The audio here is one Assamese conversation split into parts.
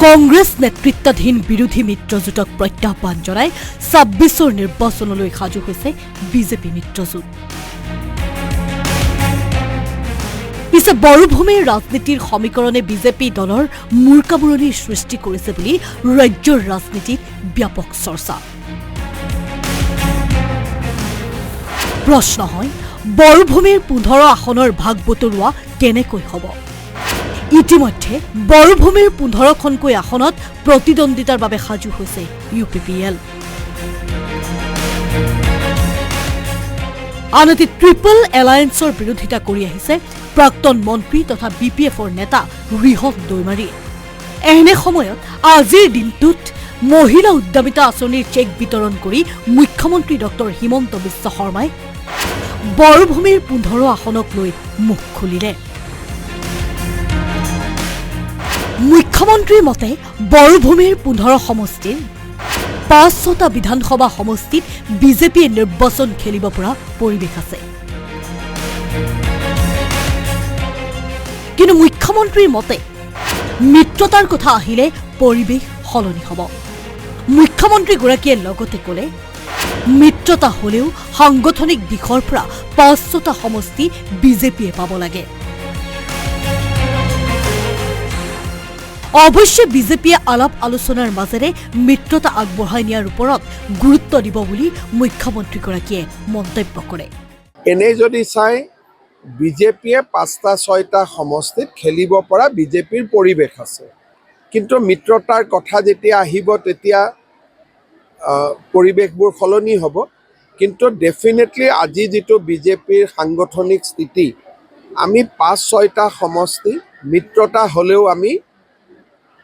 কংগ্ৰেছ নেতৃত্বাধীন বিৰোধী মিত্ৰজোঁটক প্ৰত্যাহ্বান জনাই ২৬ৰ নিৰ্বাচনলৈ সাজু হৈছে বিজেপি মিত্ৰজোঁট। পিছে বড়োভূমিৰ ৰাজনীতিৰ সমীকৰণে বিজেপি দলৰ মূৰকামুৰণিৰ সৃষ্টি কৰিছে বুলি ৰাজ্যৰ ৰাজনীতিত ব্যাপক চৰ্চা। প্ৰশ্ন হয়, বড়োভূমিৰ ১৫ আসনৰ ভাগ বতৰুৱা কেনেকৈ হ'ব? ইতিমধ্যে বড়োভূমিৰ ১৫খনকৈ আসনত প্ৰতিদ্বন্দ্বিতাৰ বাবে সাজু হৈছে UPPL। আনহাতে ট্ৰিপল এলায়েন্সৰ বিৰোধিতা কৰি আহিছে প্ৰাক্তন মন্ত্ৰী তথা BPFৰ নেতা ৰিহন দৈমাৰীয়ে। এনে সময়ত আজিৰ দিনটোত মহিলা উদ্যমিতা আঁচনিৰ চেক বিতৰণ কৰি মুখ্যমন্ত্ৰী ডক্টৰ হিমন্ত বিশ্ব শৰ্মাই বড়োভূমিৰ ১৫ আসনক লৈ মুখ খুলিলে। মুখ্যমন্ত্ৰীৰ মতে বড়োভূমিৰ ১৫ সমষ্টিৰ ৫-৬টা বিধানসভা সমষ্টিত বিজেপিয়ে নিৰ্বাচন খেলিব পৰা পৰিৱেশ আছে। কিন্তু মুখ্যমন্ত্ৰীৰ মতে মিত্ৰতাৰ কথা আহিলে পৰিৱেশ সলনি হ'ব। মুখ্যমন্ত্ৰীগৰাকীয়ে লগতে ক'লে, মিত্ৰতা হলেও সাংগঠনিক দিশৰ পৰা ৫-৬টা সমষ্টি বিজেপিয়ে পাব লাগে। অৱশ্যে বিজেপিয়ে আলাপ আলোচনাৰ মাজেৰে মিত্ৰতা আগবঢ়াই নিয়াৰ ওপৰত গুৰুত্ব দিব বুলি মুখ্যমন্ত্ৰীগৰাকীয়ে মন্তব্য কৰে। এনে যদি চাই বিজেপিয়ে ৫টা-৬টা সমষ্টিত খেলিব পৰা বিজেপিৰ পৰিৱেশ আছে, কিন্তু মিত্ৰতাৰ কথা যেতিয়া আহিব তেতিয়া পৰিৱেশবোৰ সলনি হ'ব। কিন্তু ডেফিনেটলি আজি যিটো বিজেপিৰ সাংগঠনিক স্থিতি, আমি ৫-৬টা সমষ্টি মিত্ৰতা হ'লেও আমি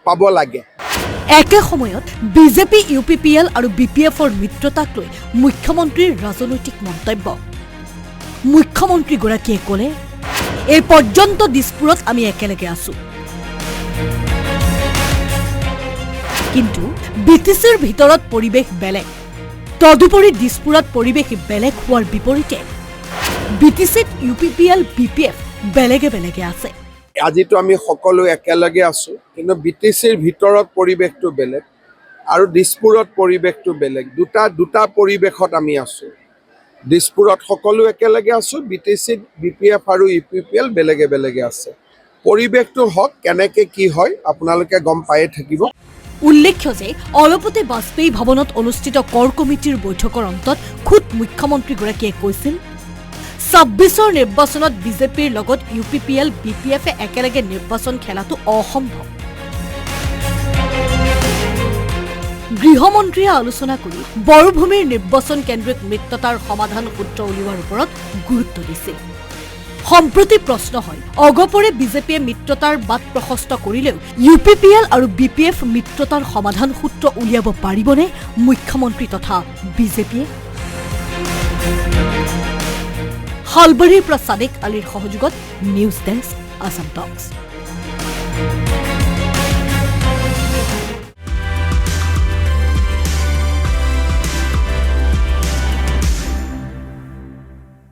পাব লাগে। একে সময়ত বিজেপি UPPL আৰু BPFৰ মিত্ৰতাক লৈ মুখ্যমন্ত্ৰীৰ ৰাজনৈতিক মন্তব্য। মুখ্যমন্ত্ৰীগৰাকীয়ে ক'লে, এই পৰ্যন্ত দিছপুৰত আমি একেলগে আছো, কিন্তু BTCৰ ভিতৰত পৰিৱেশ বেলেগ। তদুপৰি দিছপুৰত পৰিৱেশ বেলেগ হোৱাৰ বিপৰীতে BTCত UPPL BPF বেলেগে বেলেগে আছে। আজিতো আমি সকলো একেলগে আছো, কিন্তু BTCৰ ভিতৰত পৰিৱেশটো বেলেগ আৰু দিছপুৰত পৰিৱেশটো বেলেগ। দুটা পৰিৱেশত আমি আছো। দিছপুৰত সকলো একেলগে আছো, BTCত BPF আৰু UPPL বেলেগে বেলেগে আছে। পৰিৱেশটো হওক, কেনেকে কি হয় আপোনালোকে গম পায়ে থাকিব। উল্লেখ্য যে অলপতে বাজপেয়ী ভৱনত অনুষ্ঠিত কৰ কমিটিৰ বৈঠকৰ অন্তত খুদ মুখ্যমন্ত্ৰীগৰাকীয়ে কৈছিল, ২৬ৰ নিৰ্বাচনত বিজেপিৰ লগত UPPL BPFে একেলগে নিৰ্বাচন খেলাটো অসম্ভৱ। গৃহমন্ত্ৰীয়ে আলোচনা কৰি বড়োভূমিৰ নিৰ্বাচন কেন্দ্ৰিক মিত্ৰতাৰ সমাধান সূত্ৰ উলিওৱাৰ ওপৰত গুৰুত্ব দিছিল। সম্প্ৰতি প্ৰশ্ন হয়, অগপৰে বিজেপিয়ে মিত্ৰতাৰ বাট প্ৰশস্ত কৰিলেও UPPL আৰু BPF মিত্ৰতাৰ সমাধান সূত্ৰ উলিয়াব পাৰিবনে মুখ্যমন্ত্ৰী তথা বিজেপিয়ে? শালবাৰীৰ পৰা ছাদিক আলীৰ সহযোগত নিউজ ডেস্ক আছাম টক্স।